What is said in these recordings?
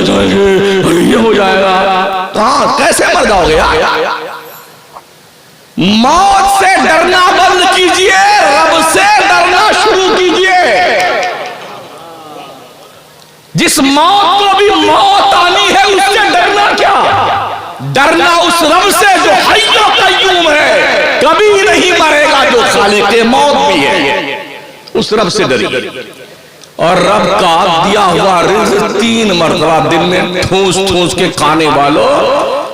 जाएंगे, अरे ये हो जाएगा। कहाँ कैसे मर जाओगे यार? मौत से डरना बंद कीजिए, रब से डरना शुरू कीजिए। जिस मौत को भी मौत आनी है उससे डरना क्या? डरना उस रब से जो हय्यो कय्यूम है, कभी नहीं मरेगा, जो खालिक़े मौत भी है, उस रब से डरिए। और रब का दिया हुआ रिज़्क़ 3 मरतबा दिन में ठूस ठूस के खाने वालों,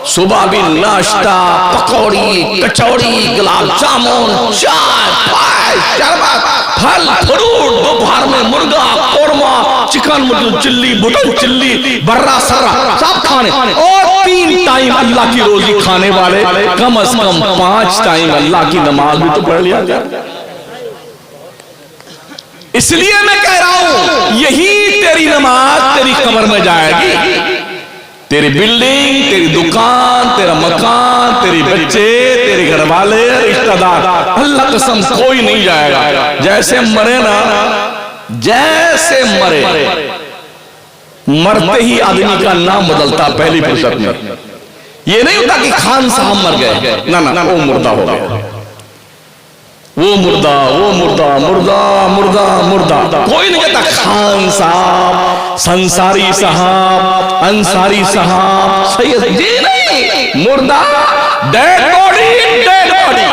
सुबह भी नाश्ता, पकौड़ी, कचौड़ी, गुलाब जामुन, चाय, पायस, शरबत, फल फ्रूट, दोपहर में मुर्गा, कोरमा, चिकन, मटन चिल्ली, बुटन चिल्ली, बर्रा सर्रा सब खाने, और 3 टाइम अल्लाह की रोजी खाने वाले, कम से कम 5 टाइम अल्लाह की नमाज भी तो पढ़ लिया जाए। इसलिए मैं कह रहा हूं, यही तेरी नमाज तेरी कब्र में जाएगी। तेरी बिल्डिंग, तेरी दुकान, तेरा मकान, तेरी बच्चे, तेरे घर वाले, रिश्तेदार, अल्लाह कसम कोई नहीं जाएगा। जैसे मरे ना, जैसे मरे, मरते ही आदमी का नाम बदलता पहली फुर्सत में। ये नहीं होता कि खान साहब मर गए, ना ना, वो मुर्दा हो गया, वो मुर्दा, वो मुर्दा, मुर्दा मुर्दा मुर्दा। कोई नहीं कहता खान साहब, संसारी साहब, अंसारी साहब, सैयद जी, नहीं, मुर्दा, डेड बॉडी, डेड बॉडी।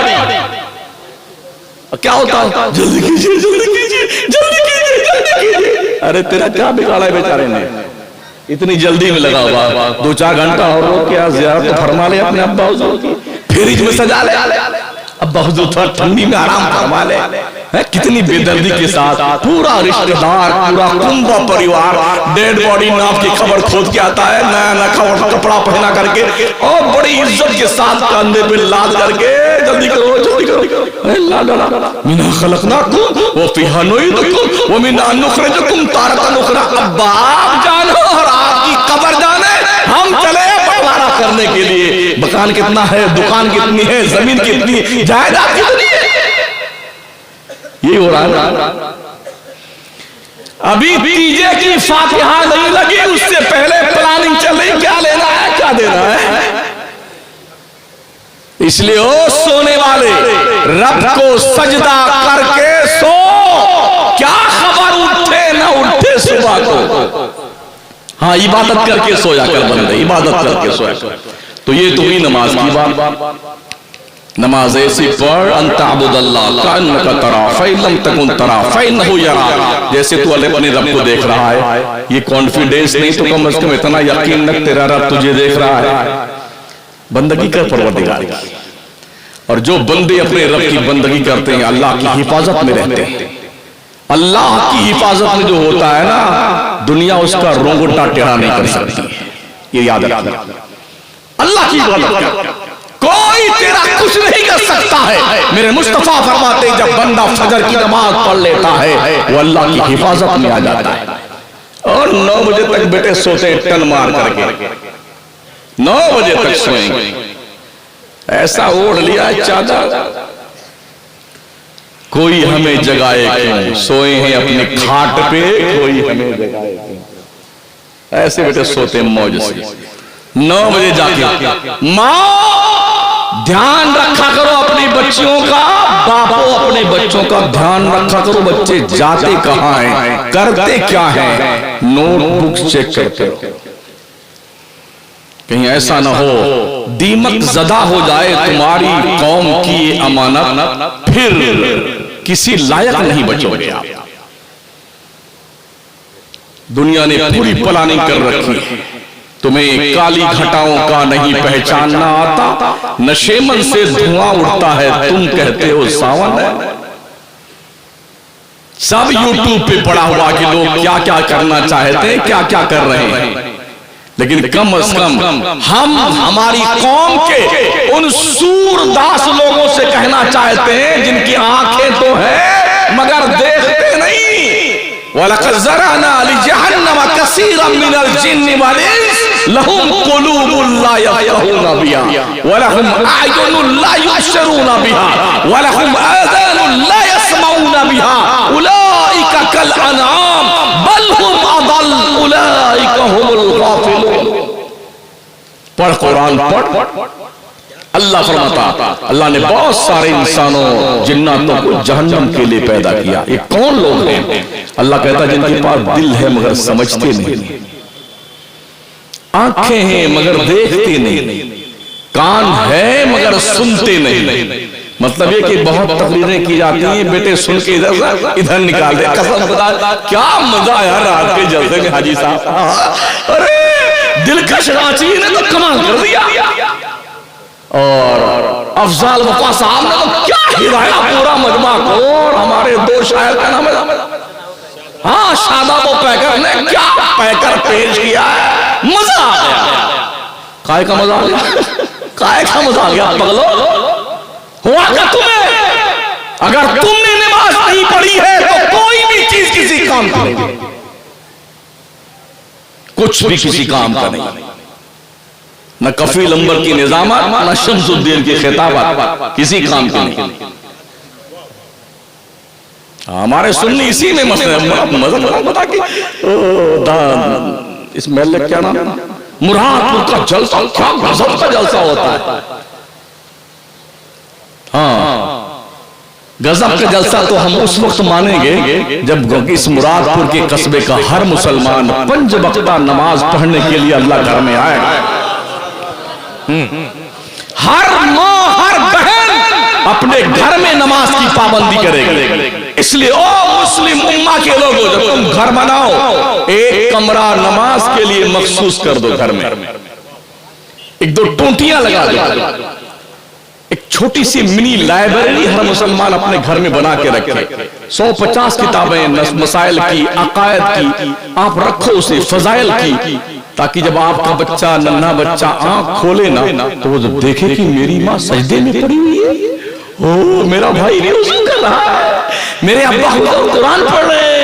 क्या होता है? जल्दी कीजिए, जल्दी कीजिए, जल्दी कीजिए, जल्दी कीजिए। अरे तेरा क्या बिगाड़ा है बेचारे ने, इतनी जल्दी में लगा हुआ। 2-4 घंटा और रोक के ज़ियारत तो फरमा ले अपने अब्बा हुजूर की, फ्रिज में सजा ले, अब्बा हुजूर थोड़ा ठंडी में आराम फरमा ले। है कितनी बेदर्दी के साथ पूरा रिश्तेदार, पूरा कुंबा परिवार डेड बॉडी नाप की खबर खोद के आता है, नया नया कपड़ा पहना करके और बड़ी इज्जत के साथ कंधे पे लाद करके, जल्दी करो, जल्दी करो, मिना खलकनाकुम व फीहा नुईदुकुम व मिना नुखरिजुकुम तारतन उखरा। अब्बा आप जानो और आपकी कब्र जाने, हम चले बंटवारा करने के लिए। मकान कितना है, दुकान कितनी है, जमीन कितनी, जायदाद कितनी है, ये हो रहा है। अभी तीजे की फातिहा नहीं लगी, उससे पहले प्लानिंग चल रही, क्या लेना है, क्या देना है। इसलिए ओ सोने वाले, रब को सजदा करके सो, क्या खबर उठे ना उठे सुबह को। हाँ, इबादत करके सोया कर बंदे, इबादत करके सोया कर। तो ये तो हुई नमाज की बात। नमाज ऐसी पढ़, अंतअबुदल्लाह कअन्नका तरा फइल्लम तकुन तरा फइन्नहु यरा। जैसे तू अपने रब को देख रहा है, ये कॉन्फिडेंस नहीं तो कम से कम इतना यकीन रख, तेरा रब तुझे देख रहा है। बंदगी कर परवरदिगार की। और जो बंदे अपने रब की बंदगी करते हैं, अल्लाह की हिफाजत में रहते हैं। अल्लाह की हिफाजत में जो होता है ना, दुनिया उसका रोंगटा टेढ़ा नहीं कर सकती। ये याद रखना, अल्लाह की इबादत कोई तेरा कुछ नहीं कर सकता है। मेरे मुस्तफा फरमाते, जब बंदा फजर की नमाज पढ़ लेता है, वो अल्लाह की हिफाजत में आ जाता है। और 9 बजे तक बेटे सोते टन मार करके, 9 बजे तक सोएंगे। ऐसा ओढ़ लिया चादर, कोई हमें जगाए क्यों, सोए हैं अपनी खाट पे, कोई हमें जगाए क्यों। ऐसे बेटे सोते मौज से। 9 बजे जाके माँ ध्यान रखा करो अपनी बच्चियों का, बापो अपने बच्चों का ध्यान रखा करो। बच्चे जाते कहाँ हैं, करते क्या हैं, नोटबुक चेक करते रहो। कहीं ऐसा ना हो दीमक ज़दा हो जाए तुम्हारी कौम की अमानत, फिर किसी लायक नहीं बचोगे आप। दुनिया ने पूरी प्लानिंग कर रखी है, तुम्हें काली घटाओं का नहीं पहचानना आता, नशेमन से धुआं उठता है, तुम कहते हो सावन है। सब यूट्यूब पे पड़ा हुआ कि लोग क्या क्या करना चाहते हैं, क्या क्या कर रहे हैं, लेकिन कम से कम हम हमारी कौम के उन सूरदास लोगों से कहना चाहते हैं जिनकी आंखें तो है मगर देखते नहीं। वलक़द ज़रअना लिजहन्नम कसीरम मिनल जिन्नि वल इंस लहुम क़ुलूबुन ला यफ़क़हूना बिहा वलहुम अअयुनुन ला युबसिरूना बिहा वलहुम आज़ानुन ला यस्मऊना बिहा उलाइका कल अनआम बल हुम अदल उलाइका हुमुल गाफ़िलून। पढ़ कुरान पढ़। अल्लाह फरमाता, अल्लाह ने बहुत सारे इंसानों जिन्नातों को जहन्नम के लिए पैदा किया। ये कौन लोग हैं? अल्लाह कहता है जिनके पास दिल है मगर समझते नहीं, आंखें हैं मगर देखते नहीं, कान है मगर सुनते नहीं। मतलब ये कि बहुत तकरीरें की जाती हैं, बेटे सुन के इधर निकाल दे। कसम खुदा क्या मजा आया रात के जलसे में हाजी साहब। अरे दिलकश रांची ने तो कमाल कर दिया, और अफजाल वफा साहब ने तो क्या हिलाया पूरा मजमा को। और हमारे दो शायर का नाम है, हाँ, शादाब पैकर ने क्या पैकर पेश किया है, मजा आ गया। काय का मजा आ गया? काय का मजा आ गया पगलो? हुआ क्या तुम्हें? अगर तुमने नमाज नहीं पढ़ी है तो कोई भी चीज किसी काम का नहीं, कुछ भी किसी काम का नहीं। न कफील अंबर की निजामत, न शम्सुद्दीन की खिताबत किसी काम के नहीं। हमारे सुन्नी इसी में मसला बता कि इस महल क्या नाम, मुरादपुर का जलसा, क्या गजब का जलसा होता है। हाँ, गजब का जलसा तो हम उस वक्त मानेंगे जब इस मुरादपुर के कस्बे का हर मुसलमान 5 वक्ता नमाज पढ़ने के लिए अल्लाह घर में आएगा। हर माँ हर बहन अपने घर में नमाज की पाबंदी करेगी। इसलिए ओ मुस्लिम उम्मा के लोगों, जब तुम घर बनाओ एक कमरा नमाज के लिए मखसूस कर दो। घर में 1-2 टोंटियां लगा दो, एक छोटी सी मिनी लाइब्रेरी हर मुसलमान अपने घर में बना के रखे। 150 किताबें मसाइल की, अकायद की आप रखो, उसे फजाइल की, ताकि जब आपका बच्चा, नन्हा बच्चा आंख खोले ना तो वो जब देखे कि मेरी माँ सजदे में पड़ी हुई है, ओ मेरा भाई रोज़ा कर रहा है, मेरे अब्बा कुरान पढ़ रहे हैं,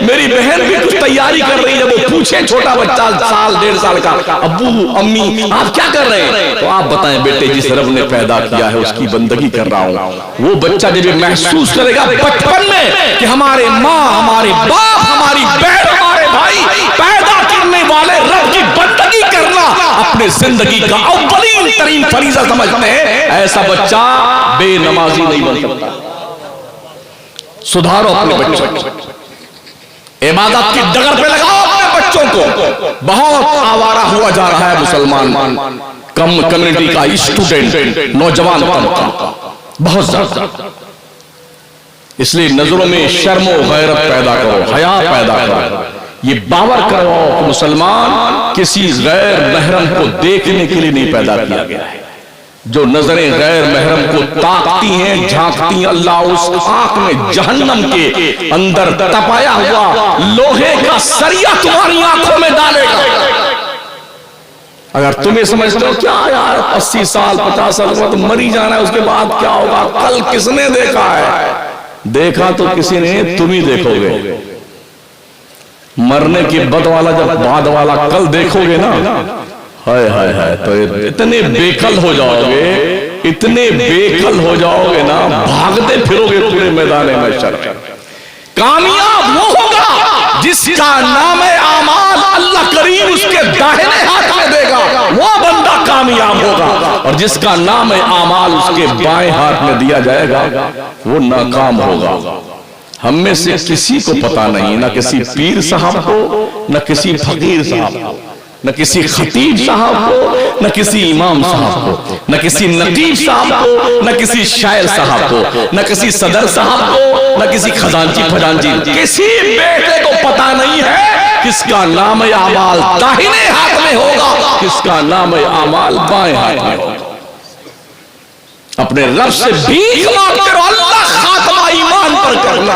मेरी बहन भी कुछ तैयारी कर रही है। जब वो पूछे छोटा बच्चा 1-1.5 साल का, अब्बू अम्मी आप क्या कर रहे हैं, तो आप बताएं बेटे जिस रब ने पैदा किया है उसकी बंदगी कर रहा हूं। वो बच्चा जब महसूस करेगा बचपन में कि हमारे माँ, हमारे बाप, हमारी बहन, हमारे भाई पैदा करने वाले रब की बंदगी करना अपने जिंदगी का अव्वलीन तरीन फरीज़ा समझते हैं, ऐसा बच्चा बेनमाजी नहीं बन सकता। सुधारो अपने बच्चों को, इबादत की डगर पे लगाओ अपने बच्चों को। बहुत आवारा हुआ जा रहा है मुसलमान कम्युनिटी का स्टूडेंट, नौजवान तबका बहुत ज्यादा। इसलिए नजरों में शर्म और गैरत पैदा करो, हया पैदा करो। ये बावर करो कि मुसलमान किसी गैर महरम को देखने के लिए नहीं पैदा किया गया है। जो नजरें गैर महरम को ताकती हैं, झांकती हैं, अल्लाह उस आंख में जहन्नम के अंदर तपाया हुआ लोहे का सरिया तुम्हारी आंखों में डालेगा। अगर तुम्हें समझते हो क्या यार 80 साल 50 साल तो मरी जाना है, उसके बाद क्या होगा, कल किसने देखा है? देखा तो किसी ने, तुम ही देखोगे। मरने के बाद वाला कल देखोगे ना, हाय हाय हाय, तो इतने बेकल हो जाओगे, इतने बेकल हो जाओगे ना, भागते फिरोगे पूरे मैदान में शर। कामयाब वो होगा जिसका नाम आमाल अल्लाह करीम उसके दाहिने हाथ में देगा, वो बंदा कामयाब होगा। और जिसका नाम आमाल उसके बाएं हाथ में दिया जाएगा वो नाकाम होगा। हम में से किसी को पता नहीं, ना किसी पीर साहब को, न किसी फकीर साहब को, न किसी खतीब साहब को, न किसी इमाम साहब को, न किसी नकीब साहब को, न किसी शायर साहब को, न किसी सदर साहब को, न किसी खजांची फजांची, किसी बेटे को पता नहीं है किसका नाम आमाल दाहिने हाथ में होगा, किसका नाम आमाल बाएं हाथ में होगा। अपने रब से भीख मांगते रहो, अल्लाह खात्मा ईमान पर करना,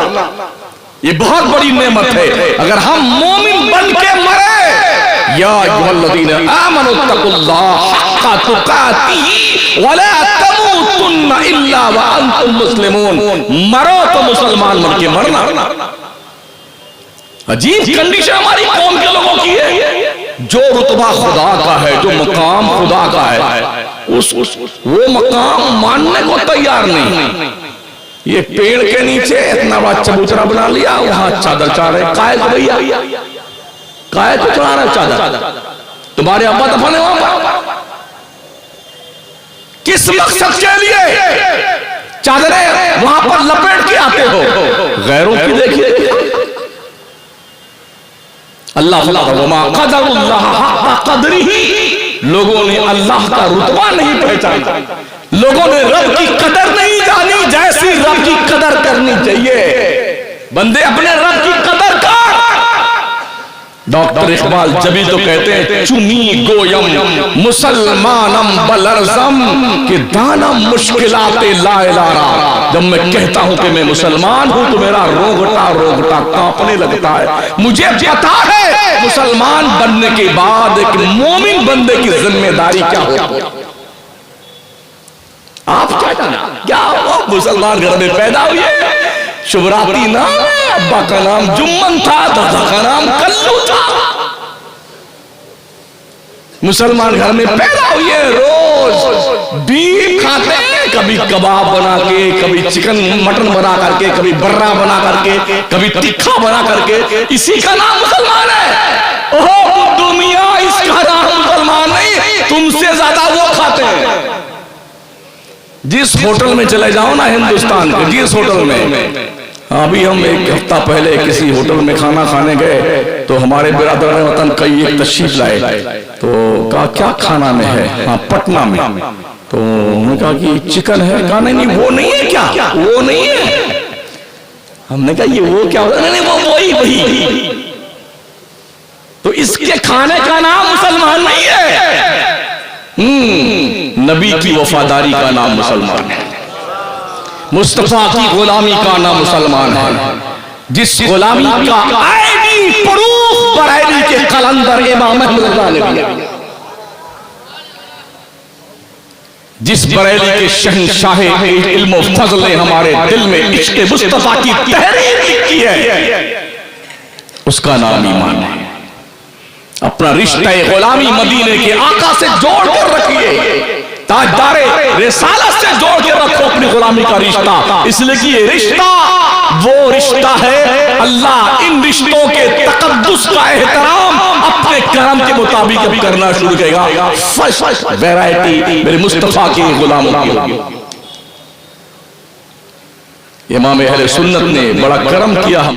ये बहुत बड़ी नेमत है। अगर हम मोमिन बन के मरे, या अय्युहल्लज़ीना आमनू तक़ुल्लाह हक़्क़ तुक़ातिही वला तमूतुन्ना इल्ला व अंतुम मुस्लिमून, मरो तो मुसलमान बन के मरना। अजीब कंडीशन हमारी कौम के लोगों की है। जो रुतबा खुदा का है, जो मकाम खुदा का है, वो मकाम मानने को तैयार नहीं। ये पेड़ के नीचे इतना बड़ा चबूतरा बना लिया, वहां चादर चढ़ा रहे, काय को भैया काय को चढ़ा रहे चादर, तुम्हारे अब्बा दफन है वहां पर, किस मकसद के लिए चादरें वहां पर लपेट के आते हो? गैरों की देखिए। अल्लाह लोगों ने अल्लाह का रुतबा नहीं पहचाना, लोगों ने रब की कदर नहीं जानी जैसी रब की कदर करनी चाहिए। बंदे अपने रब की कदर कर। डॉक्टर इकबाल जबी तो कहते हैं चुनी गोयम मुसलमानम बलरजम कि दाना मुश्किलाते लाएलारा। जब मैं कहता हूं कि मैं मुसलमान हूं तो मेरा रोगटा रोगटा कांपने लगता है। मुझे पता है मुसलमान बनने के बाद एक मोमिन बंदे की जिम्मेदारी क्या होती है। आप क्या जाना, क्या वो मुसलमान घर में पैदा हुए, शुभराती नाम, अब्बा का नाम जुम्मन था, दादा का नाम कल्लू था, मुसलमान घर में पैदा हुए, रोज बीफ खाते हैं, कभी कबाब बना के, कभी चिकन मटन बना करके, कभी बर्रा बना करके, कभी तिक्खा बना करके, इसी का नाम मुसलमान है। ओहो दुनिया, इसका नाम मुसलमान नहीं, तुमसे ज्यादा वो खाते हैं। जिस होटल में चले जाओ ना हिंदुस्तान के, जिस होटल में, अभी हम एक हफ्ता पहले किसी होटल में खाना खाने गए तो हमारे बिरादर वतन कई एक तशरीफ लाए, तो कहा क्या खाना में है? हाँ पटना में। तो उन्होंने कहा कि चिकन है। कहा नहीं वो नहीं है। क्या वो नहीं है? हमने कहा ये वो क्या होता है? नहीं वो वही। तो इसके खाने का नाम मुसलमान नहीं है। नबी की वफादारी का नाम मुसलमान है, मुस्तफा की गुलामी का नाम मुसलमान है। जिस गुलामी का आईडी प्रूफ बरेली के कलंदर इमाम अहमद रज़ा ने दिया, जिस बरेली के शहंशाह इल्म व फज़ल ने हमारे दिल में इश्क़ मुस्तफा की तहरीर लिखी है, उसका नाम ईमान है। अपना रिश्ता गुलामी मदीने के आका से जोड़ कर रखिए, ताजदारे रिसालत से जोड़ के रखो अपनी गुलामी का रिश्ता, इसलिए कि ये रिश्ता वो रिश्ता है, अल्लाह इन रिश्तों के तकद्दुस का एहतराम अपने करम के मुताबिक अब करना शुरू करेगा। फर्स्ट वैरायटी मेरे मुस्तफा की गुलामों की। इमाम अहले सुन्नत ने बड़ा करम किया।